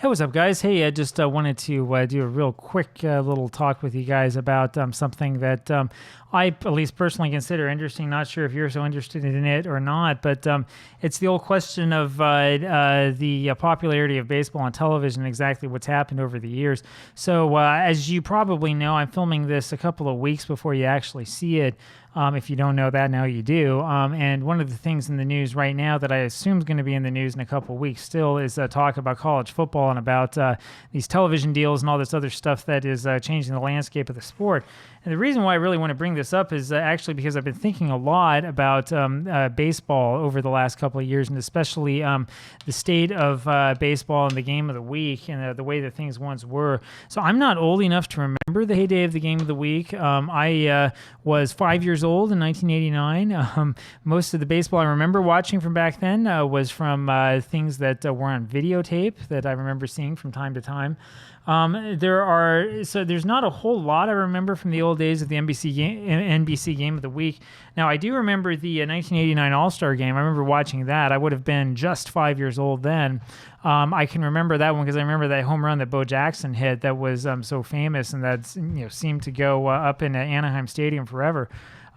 Hey, what's up, guys? Hey, I just wanted to do a real quick little talk with you guys about something that I at least personally consider interesting. Not sure if you're so interested in it or not, but it's the old question of the popularity of baseball on television, exactly what's happened over the years. So as you probably know, I'm filming this a couple of weeks before you actually see it. If you don't know that, now you do. And one of the things in the news right now that I assume is going to be in the news in a couple of weeks still is talk about college football and about these television deals and all this other stuff that is changing the landscape of the sport. And the reason why I really want to bring this up is actually because I've been thinking a lot about baseball over the last couple of years, and especially the state of baseball and the game of the week and the way that things once were. So I'm not old enough to remember the heyday of the game of the week. I was 5 years old in 1989. Most of the baseball I remember watching from back then was from things that were on videotape that I remember seeing from time to time. There's not a whole lot I remember from the old days of the NBC game of the week. Now, I do remember the 1989 All-Star game. I remember watching that. I would have been just 5 years old then. I can remember that one because I remember that home run that Bo Jackson hit that was so famous and that seemed to go up in Anaheim Stadium forever.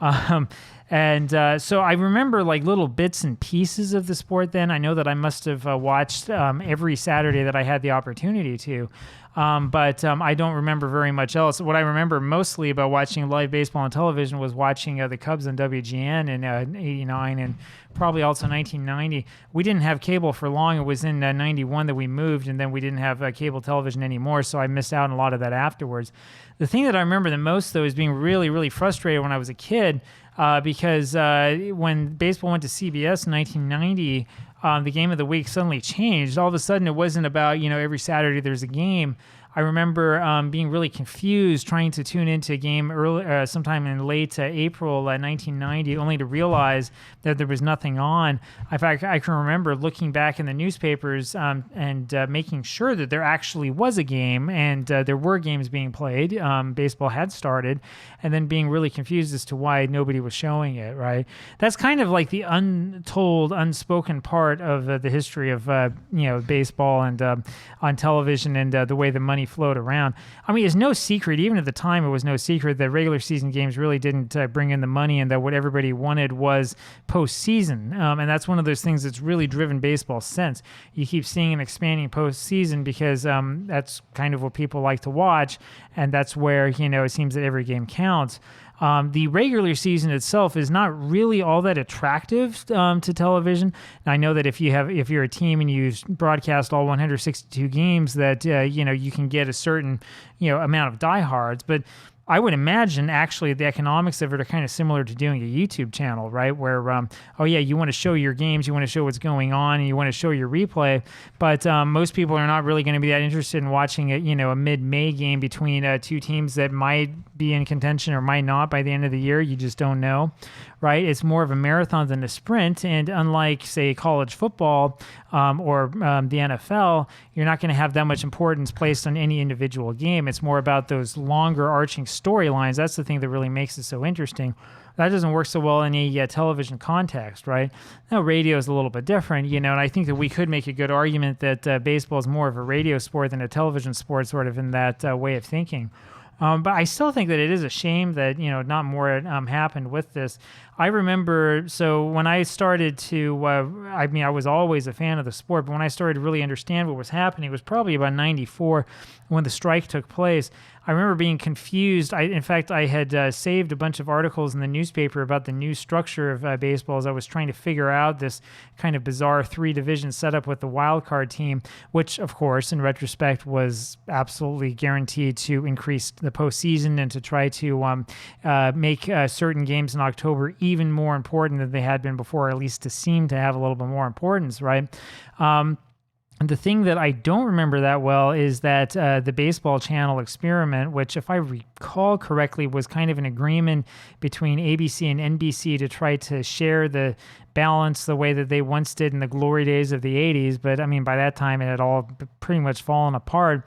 So I remember like little bits and pieces of the sport then. I know that I must have watched every Saturday that I had the opportunity to. But I don't remember very much else. What I remember mostly about watching live baseball on television was watching the Cubs on WGN in '89 and probably also 1990. We didn't have cable for long. It was in '91 that we moved, and then we didn't have cable television anymore, so I missed out on a lot of that afterwards. The thing that I remember the most, though, is being really, really frustrated when I was a kid because when baseball went to CBS in 1990, the game of the week suddenly changed. All of a sudden, it wasn't about, every Saturday there's a game. I remember being really confused trying to tune into a game early, sometime in late April 1990, only to realize that there was nothing on. In fact, I can remember looking back in the newspapers and making sure that there actually was a game and there were games being played. Baseball had started, and then being really confused as to why nobody was showing it, right? That's kind of like the untold, unspoken part of the history of baseball and on television and the way the money flowed around. I mean, it's no secret, even at the time, it was no secret that regular season games really didn't bring in the money, and that what everybody wanted was postseason. And that's one of those things that's really driven baseball since. You keep seeing an expanding postseason because that's kind of what people like to watch, and that's where, it seems that every game counts. The regular season itself is not really all that attractive to television. And I know that if you're a team and you broadcast all 162 games, that you can get a certain amount of diehards, but I would imagine actually the economics of it are kind of similar to doing a YouTube channel, right? Where, you want to show your games, you want to show what's going on, and you want to show your replay. But most people are not really going to be that interested in watching a mid-May game between two teams that might be in contention or might not by the end of the year. You just don't know, right? It's more of a marathon than a sprint. And unlike, say, college football or the NFL, you're not going to have that much importance placed on any individual game. It's more about those longer arching storylines. That's the thing that really makes it so interesting. That doesn't work so well in a television context, right? Now, radio is a little bit different, and I think that we could make a good argument that baseball is more of a radio sport than a television sport, sort of in that way of thinking. But I still think that it is a shame that, not more happened with this. I remember, so when I started to, I was always a fan of the sport, but when I started to really understand what was happening, it was probably about 94 when the strike took place. I remember being confused. In fact, I had saved a bunch of articles in the newspaper about the new structure of baseball as I was trying to figure out this kind of bizarre three-division setup with the wild card team, which, of course, in retrospect, was absolutely guaranteed to increase the postseason and to try to make certain games in October even more important than they had been before, or at least to seem to have a little bit more importance, right? And the thing that I don't remember that well is that the baseball channel experiment, which if I recall correctly was kind of an agreement between ABC and NBC to try to share the balance the way that they once did in the glory days of the 80s. But I mean, by that time it had all pretty much fallen apart.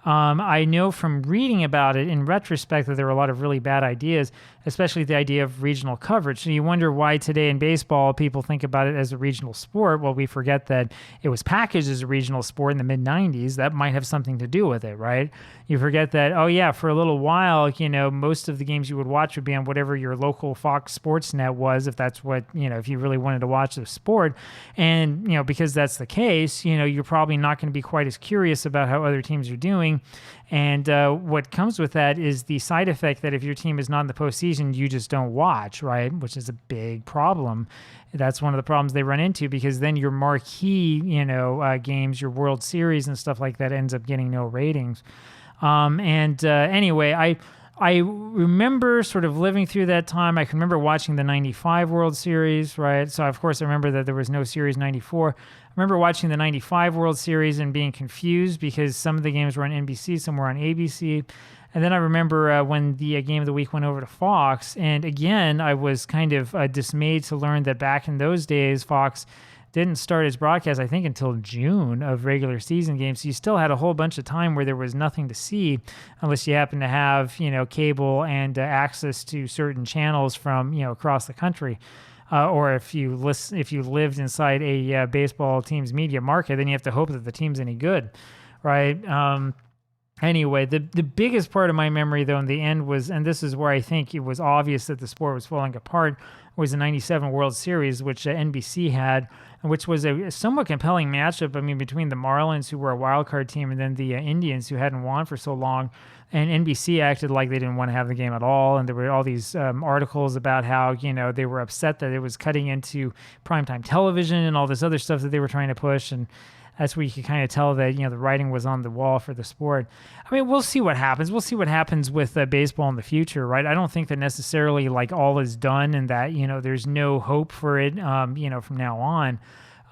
I know from reading about it in retrospect that there were a lot of really bad ideas, especially the idea of regional coverage. So you wonder why today in baseball people think about it as a regional sport. Well, we forget that it was packaged as a regional sport in the mid-90s. That might have something to do with it, right? You forget that, oh yeah, for a little while, most of the games you would watch would be on whatever your local Fox Sports net was, if that's what, if you really wanted to watch the sport. And, because that's the case, you're probably not going to be quite as curious about how other teams are doing. And what comes with that is the side effect that if your team is not in the postseason, you just don't watch, right? Which is a big problem. That's one of the problems they run into, because then your marquee, games, your World Series and stuff like that ends up getting no ratings. Anyway, I remember sort of living through that time. I can remember watching the 95 World Series, right? So, of course, I remember that there was no Series 94. I remember watching the 95 World Series and being confused because some of the games were on NBC, some were on ABC. And then I remember when the Game of the Week went over to Fox. And again, I was kind of dismayed to learn that back in those days, Fox didn't start its broadcast, I think, until June of regular season games. So you still had a whole bunch of time where there was nothing to see unless you happen to have, cable and access to certain channels from, across the country. Or if you lived inside a baseball team's media market, then you have to hope that the team's any good, right? Anyway, the biggest part of my memory, though, in the end was, and this is where I think it was obvious that the sport was falling apart, was the 97 World Series, which NBC had, which was a somewhat compelling matchup, between the Marlins, who were a wild card team, and then the Indians, who hadn't won for so long. And NBC acted like they didn't want to have the game at all. And there were all these articles about how, they were upset that it was cutting into primetime television and all this other stuff that they were trying to push. And that's where you could kind of tell that, the writing was on the wall for the sport. We'll see what happens. We'll see what happens with baseball in the future, right? I don't think that necessarily all is done and that, there's no hope for it, from now on.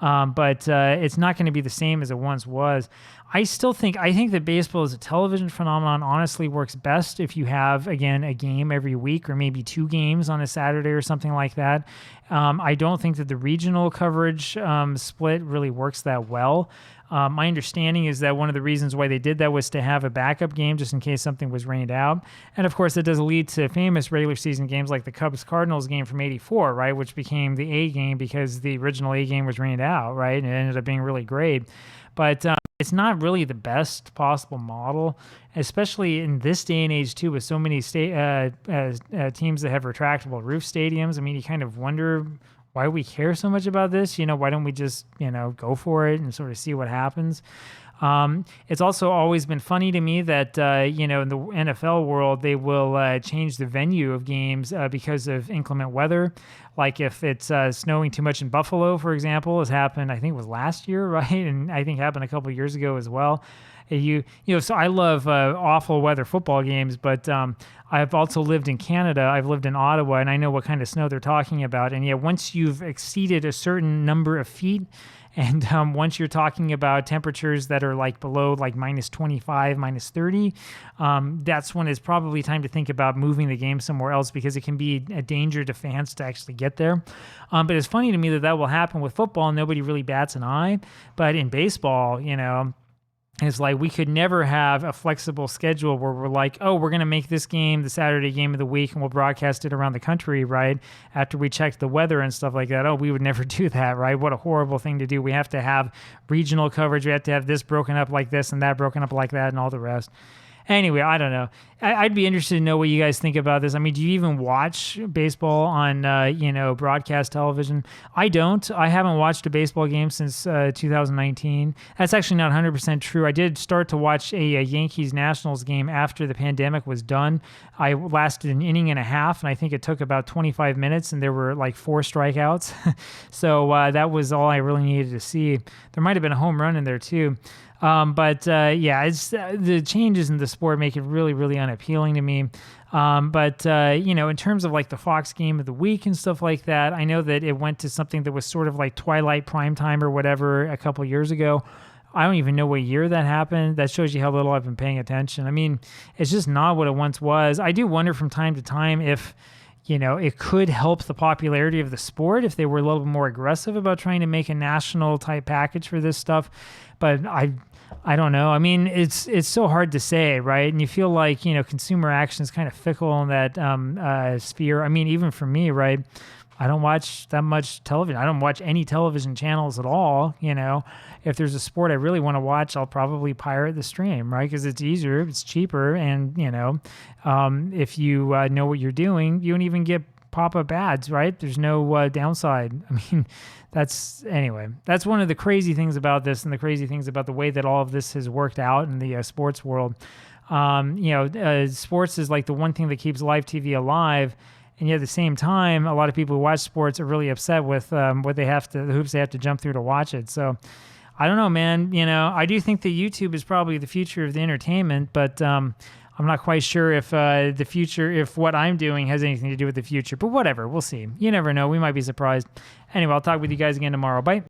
But it's not going to be the same as it once was. I think that baseball as a television phenomenon honestly works best if you have, again, a game every week or maybe 2 games on a Saturday or something like that. I don't think that the regional coverage split really works that well. My understanding is that one of the reasons why they did that was to have a backup game just in case something was rained out. And of course, it does lead to famous regular season games like the Cubs-Cardinals game from '84, right, which became the A game because the original A game was rained out, right, and it ended up being really great. But it's not really the best possible model, especially in this day and age, too, with so many teams that have retractable roof stadiums. You kind of wonder why we care so much about this. Why don't we just, go for it and sort of see what happens? It's also always been funny to me that, in the NFL world, they will change the venue of games because of inclement weather. Like if it's snowing too much in Buffalo, for example, has happened, I think it was last year, right? And I think happened a couple of years ago as well. So I love awful weather football games, but I've also lived in Canada. I've lived in Ottawa, and I know what kind of snow they're talking about. And once you've exceeded a certain number of feet, and once you're talking about temperatures that are below minus 25, minus 30, that's when it's probably time to think about moving the game somewhere else because it can be a danger to fans to actually get there. But it's funny to me that will happen with football and nobody really bats an eye. But in baseball, it's we could never have a flexible schedule where we're we're going to make this game the Saturday game of the week and we'll broadcast it around the country, right? After we check the weather and stuff like that. We would never do that, right? What a horrible thing to do. We have to have regional coverage. We have to have this broken up like this and that broken up like that and all the rest. Anyway, I don't know. I'd be interested to know what you guys think about this. Do you even watch baseball on, broadcast television? I don't. I haven't watched a baseball game since 2019. That's actually not 100% true. I did start to watch a Yankees-Nationals game after the pandemic was done. I lasted an inning and a half, and I think it took about 25 minutes, and there were 4 strikeouts. So that was all I really needed to see. There might have been a home run in there, too. It's the changes in the sport make it really, really unappealing to me. In terms of the Fox game of the week and stuff like that, I know that it went to something that was sort of like Twilight primetime or whatever a couple years ago. I don't even know what year that happened. That shows you how little I've been paying attention. It's just not what it once was. I do wonder from time to time if it could help the popularity of the sport if they were a little bit more aggressive about trying to make a national type package for this stuff. But I don't know. I mean, it's so hard to say, right? And you feel like, consumer action is kind of fickle in that sphere. I mean, even for me, right? I don't watch that much television. I don't watch any television channels at all. If there's a sport I really want to watch, I'll probably pirate the stream, right? Because it's easier, it's cheaper, and if you know what you're doing, you don't even get pop-up ads, right? There's no downside. I mean, that's one of the crazy things about this, and the crazy things about the way that all of this has worked out in the sports world. Sports is like the one thing that keeps live TV alive. And yet at the same time, a lot of people who watch sports are really upset with the hoops they have to jump through to watch it. So I don't know, man. I do think that YouTube is probably the future of the entertainment, but I'm not quite sure if if what I'm doing has anything to do with the future. But whatever, we'll see. You never know. We might be surprised. Anyway, I'll talk with you guys again tomorrow. Bye.